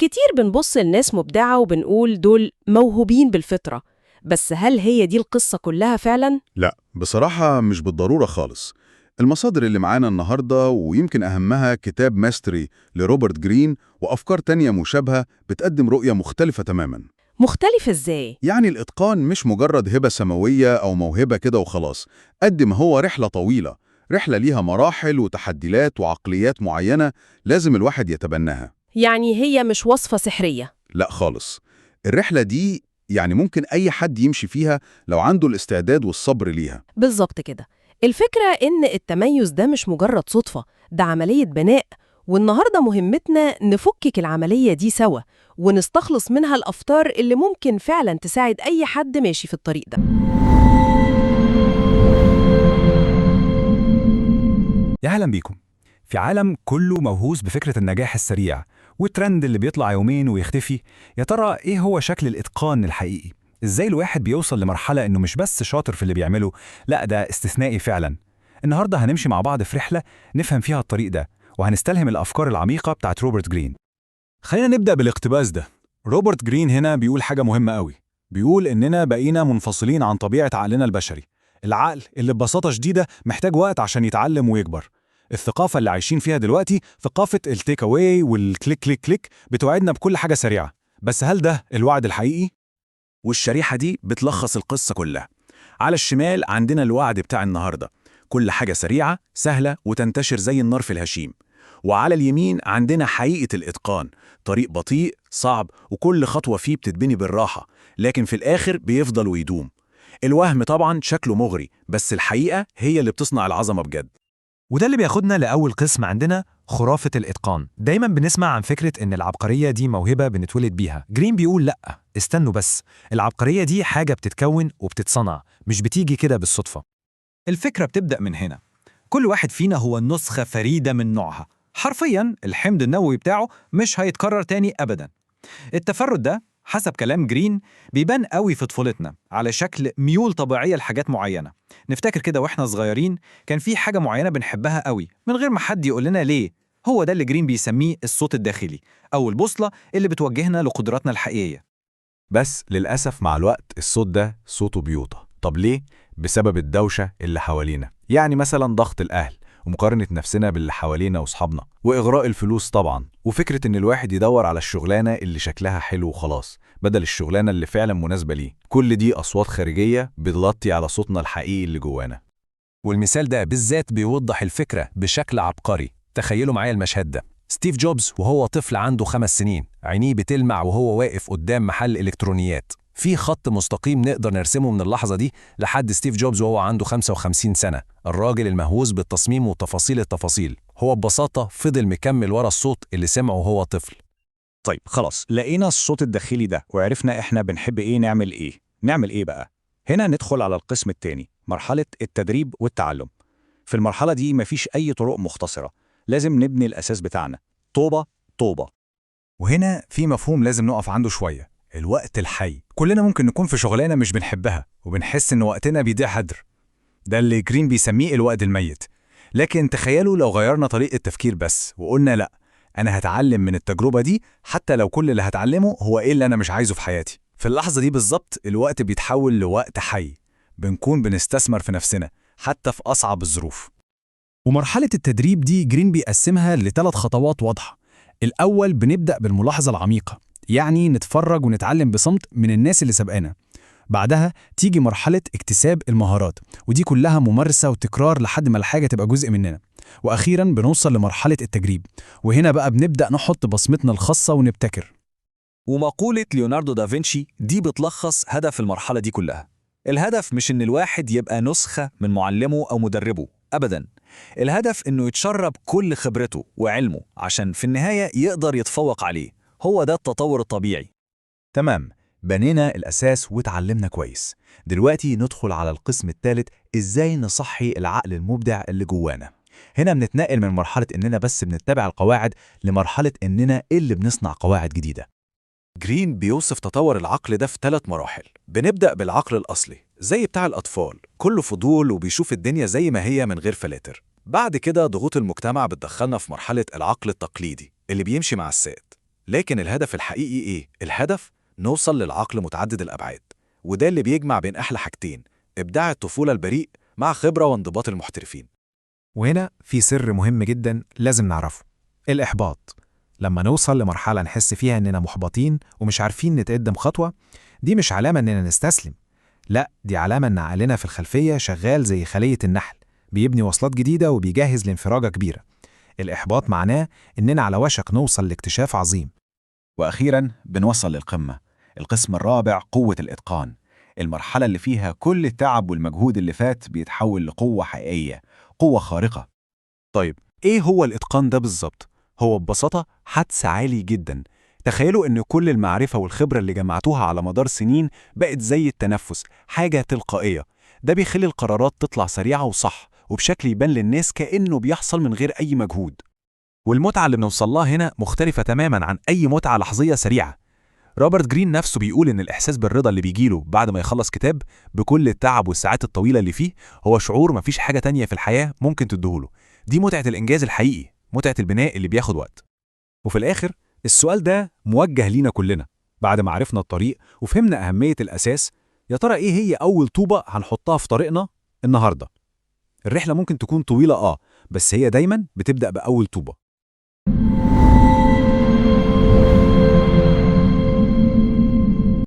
كتير بنبص لناس مبدعة وبنقول دول موهوبين بالفطرة، بس هل هي دي القصة كلها فعلا؟ لا، بصراحة مش بالضرورة خالص. المصادر اللي معانا النهاردة ويمكن أهمها كتاب ماستري لروبرت جرين وأفكار تانية مشابهة بتقدم رؤية مختلفة تماماً. مختلفة ازاي؟ يعني الإتقان مش مجرد هبة سماوية أو موهبة كده وخلاص، قد ما هو رحلة طويلة، رحلة ليها مراحل وتحديات وعقليات معينة لازم الواحد يتبناها. يعني هي مش وصفة سحرية؟ لا خالص. الرحلة دي يعني ممكن أي حد يمشي فيها لو عنده الاستعداد والصبر ليها. بالظبط كده. الفكرة إن التميز ده مش مجرد صدفة، ده عملية بناء، والنهاردة مهمتنا نفكك العملية دي سوا ونستخلص منها الأفكار اللي ممكن فعلا تساعد أي حد ماشي في الطريق ده. يا أهلا بيكم. في عالم كله موهوس بفكرة النجاح السريع والترند اللي بيطلع يومين ويختفي، يا ترى إيه هو شكل الإتقان الحقيقي؟ إزاي الواحد بيوصل لمرحلة إنه مش بس شاطر في اللي بيعمله، لأ ده استثنائي فعلا؟ النهاردة هنمشي مع بعض في رحلة نفهم فيها الطريق ده، وهنستلهم الأفكار العميقة بتاعت روبرت جرين. خلينا نبدأ بالاقتباس ده. روبرت جرين هنا بيقول حاجة مهمة قوي. بيقول إننا بقينا منفصلين عن طبيعة عقلنا البشري. العقل اللي ببساطة شديدة محتاج وقت عشان يتعلم ويكبر. الثقافة اللي عايشين فيها دلوقتي ثقافة التيك اواي والكليك كليك كليك بتوعدنا بكل حاجة سريعة، بس هل ده الوعد الحقيقي؟ والشريحة دي بتلخص القصة كلها. على الشمال عندنا الوعد بتاع النهاردة، كل حاجة سريعة سهلة وتنتشر زي النار في الهشيم. وعلى اليمين عندنا حقيقة الإتقان، طريق بطيء صعب وكل خطوة فيه بتتبني بالراحة، لكن في الآخر بيفضل ويدوم. الوهم طبعا شكله مغري، بس الحقيقة هي اللي بتصنع العظمة بجد. وده اللي بياخدنا لأول قسم عندنا، خرافة الإتقان. دايما بنسمع عن فكرة إن العبقرية دي موهبة بنتولد بيها. جرين بيقول لأ، استنوا بس، العبقرية دي حاجة بتتكون وبتتصنع، مش بتيجي كده بالصدفة. الفكرة بتبدأ من هنا. كل واحد فينا هو نسخة فريدة من نوعها، حرفياً الحمض النووي بتاعه مش هيتكرر تاني أبداً. التفرد ده حسب كلام جرين بيبان قوي في طفولتنا على شكل ميول طبيعية لحاجات معينة. نفتكر كده واحنا صغيرين كان في حاجة معينة بنحبها قوي من غير ما حد يقول لنا ليه. هو ده اللي جرين بيسميه الصوت الداخلي، أو البوصلة اللي بتوجهنا لقدراتنا الحقيقية. بس للأسف مع الوقت الصوت ده صوته بيوطى. طب ليه؟ بسبب الدوشة اللي حوالينا، يعني مثلا ضغط الأهل ومقارنة نفسنا باللي حوالينا وصحابنا، وإغراء الفلوس طبعا، وفكرة إن الواحد يدور على الشغلانة اللي شكلها حلو وخلاص بدل الشغلانة اللي فعلا مناسبة ليه. كل دي أصوات خارجية بتغطي على صوتنا الحقيقي اللي جوانا. والمثال ده بالذات بيوضح الفكرة بشكل عبقري. تخيلوا معايا المشهد ده. ستيف جوبز وهو طفل عنده 5 سنين، عينيه بتلمع وهو واقف قدام محل إلكترونيات. في خط مستقيم نقدر نرسمه من اللحظة دي لحد ستيف جوبز وهو عنده 55 سنة، الراجل المهووس بالتصميم وتفاصيل التفاصيل. هو ببساطة فضل مكمل ورا الصوت اللي سمعه وهو طفل. طيب خلاص، لقينا الصوت الداخلي ده وعرفنا إحنا بنحب إيه نعمل إيه بقى؟ هنا ندخل على القسم التاني، مرحلة التدريب والتعلم. في المرحلة دي مفيش أي طرق مختصرة، لازم نبني الأساس بتاعنا طوبة طوبة. وهنا في مفهوم لازم نقف عنده شوية، الوقت الحي. كلنا ممكن نكون في شغلانة مش بنحبها وبنحس إن وقتنا بيضيع هدر، ده اللي جرين بيسميه الوقت الميت. لكن تخيلوا لو غيرنا طريقة التفكير بس وقلنا لأ، أنا هتعلم من التجربة دي حتى لو كل اللي هتعلمه هو إيه اللي أنا مش عايزه في حياتي. في اللحظة دي بالظبط الوقت بيتحول لوقت حي، بنكون بنستثمر في نفسنا حتى في أصعب الظروف. ومرحلة التدريب دي جرين بيقسمها ل3 خطوات واضحة. الأول بنبدأ بالملاحظة العميقة، يعني نتفرج ونتعلم بصمت من الناس اللي سبقنا. بعدها تيجي مرحلة اكتساب المهارات، ودي كلها ممارسة وتكرار لحد ما الحاجة تبقى جزء مننا. وأخيراً بنوصل لمرحلة التجريب، وهنا بقى بنبدأ نحط بصمتنا الخاصة ونبتكر. ومقولة ليوناردو دافنشي دي بتلخص هدف المرحلة دي كلها. الهدف مش إن الواحد يبقى نسخة من معلمه أو مدربه أبداً. الهدف إنه يتشرب كل خبرته وعلمه عشان في النهاية يقدر يتفوق عليه. هو ده التطور الطبيعي. تمام، بنينا الأساس وتعلمنا كويس. دلوقتي ندخل على القسم الثالث، إزاي نصحي العقل المبدع اللي جوانا. هنا بنتنقل من مرحلة إننا بس بنتبع القواعد لمرحلة إننا اللي بنصنع قواعد جديدة. جرين بيوصف تطور العقل ده في 3 مراحل. بنبدأ بالعقل الأصلي زي بتاع الأطفال، كله فضول وبيشوف الدنيا زي ما هي من غير فلاتر. بعد كده ضغوط المجتمع بتدخلنا في مرحلة العقل التقليدي اللي بيمشي مع السائد. لكن الهدف الحقيقي إيه؟ الهدف نوصل للعقل متعدد الأبعاد، وده اللي بيجمع بين أحلى حاجتين: إبداع الطفولة البريء مع خبرة وانضباط المحترفين. وهنا في سر مهم جدا لازم نعرفه: الإحباط. لما نوصل لمرحلة نحس فيها إننا محبطين ومش عارفين نتقدم خطوة، دي مش علامة إننا نستسلم. لا، دي علامة إن عقلنا في الخلفية شغال زي خلية النحل، بيبني وصلات جديدة وبيجهز لانفراجة كبيرة. الإحباط معناه إننا على وشك نوصل لاكتشاف عظيم. وأخيراً بنوصل للقمة، القسم الرابع: قوة الإتقان. المرحلة اللي فيها كل التعب والمجهود اللي فات بيتحول لقوة حقيقية، قوة خارقة. طيب إيه هو الإتقان ده بالظبط؟ هو ببساطة حدس عالي جدا. تخيلوا إن كل المعرفة والخبرة اللي جمعتوها على مدار سنين بقت زي التنفس، حاجة تلقائية. ده بيخلي القرارات تطلع سريعة وصح، وبشكل يبان للناس كأنه بيحصل من غير أي مجهود. والمتعة اللي بنوصلها هنا مختلفة تماماً عن أي متعة لحظية سريعة. روبرت جرين نفسه بيقول إن الإحساس بالرضا اللي بيجيله بعد ما يخلص كتاب بكل التعب والساعات الطويلة اللي فيه هو شعور مفيش حاجة تانية في الحياة ممكن تديهوله. دي متعة الإنجاز الحقيقي، متعة البناء اللي بياخد وقت. وفي الآخر السؤال ده موجه لينا كلنا. بعد ما عرفنا الطريق وفهمنا أهمية الأساس، يا ترى إيه هي أول طوبة هنحطها في طريقنا النهاردة؟ الرحلة ممكن تكون طويلة بس هي دايما بتبدأ بأول طوبة.